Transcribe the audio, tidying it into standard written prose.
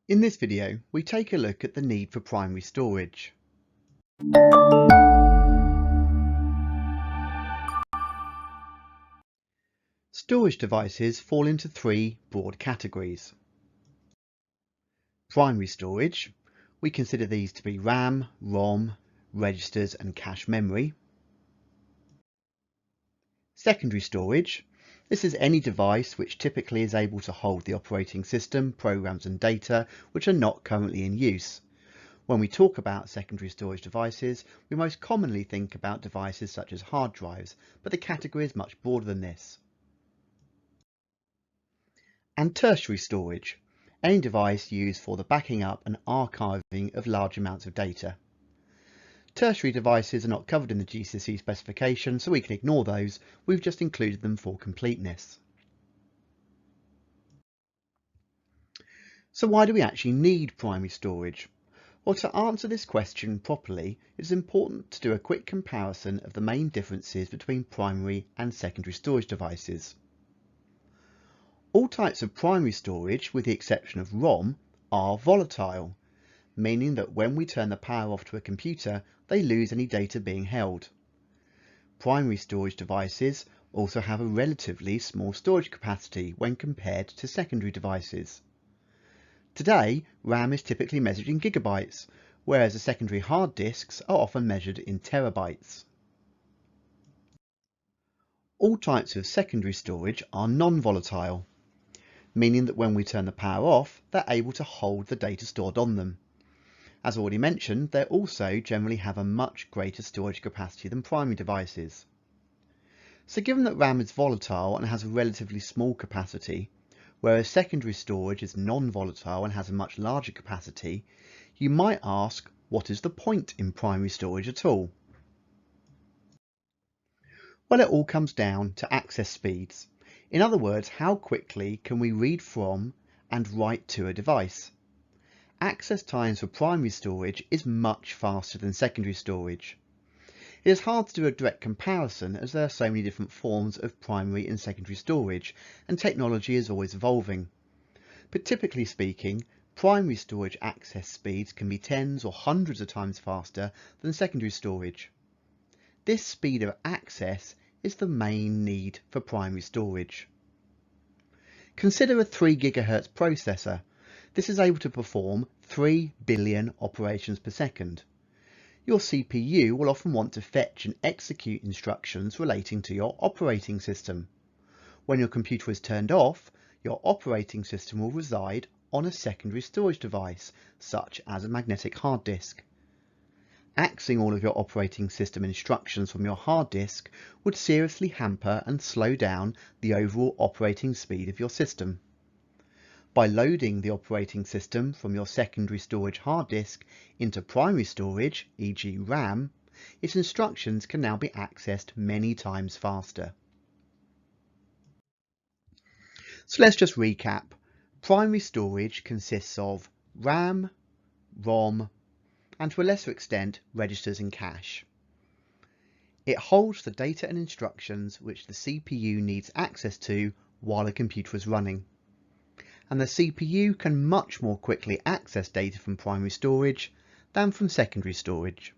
In this video, we take a look at the need for primary storage. Storage devices fall into three broad categories. Primary storage, we consider these to be RAM, ROM, registers and cache memory. Secondary storage, this is any device which typically is able to hold the operating system, programs and data which are not currently in use. When we talk about secondary storage devices, we most commonly think about devices such as hard drives, but the category is much broader than this. And tertiary storage, any device used for the backing up and archiving of large amounts of data. Tertiary devices are not covered in the GCSE specification, so we can ignore those. We've just included them for completeness. So why do we actually need primary storage? Well, to answer this question properly, it is important to do a quick comparison of the main differences between primary and secondary storage devices. All types of primary storage, with the exception of ROM, are volatile, meaning that when we turn the power off to a computer, they lose any data being held. Primary storage devices also have a relatively small storage capacity when compared to secondary devices. Today, RAM is typically measured in gigabytes, whereas the secondary hard disks are often measured in terabytes. All types of secondary storage are non-volatile, meaning that when we turn the power off, they're able to hold the data stored on them. As already mentioned, they also generally have a much greater storage capacity than primary devices. So given that RAM is volatile and has a relatively small capacity, whereas secondary storage is non-volatile and has a much larger capacity, you might ask, what is the point in primary storage at all? Well, it all comes down to access speeds. In other words, how quickly can we read from and write to a device? Access times for primary storage is much faster than secondary storage. It is hard to do a direct comparison as there are so many different forms of primary and secondary storage, and technology is always evolving. But typically speaking, primary storage access speeds can be tens or hundreds of times faster than secondary storage. This speed of access is the main need for primary storage. Consider a 3 GHz processor. This is able to perform 3 billion operations per second. Your CPU will often want to fetch and execute instructions relating to your operating system. When your computer is turned off, your operating system will reside on a secondary storage device, such as a magnetic hard disk. Accessing all of your operating system instructions from your hard disk would seriously hamper and slow down the overall operating speed of your system. By loading the operating system from your secondary storage hard disk into primary storage, e.g. RAM, its instructions can now be accessed many times faster. So let's just recap. Primary storage consists of RAM, ROM, and to a lesser extent, registers and cache. It holds the data and instructions which the CPU needs access to while a computer is running. And the CPU can much more quickly access data from primary storage than from secondary storage.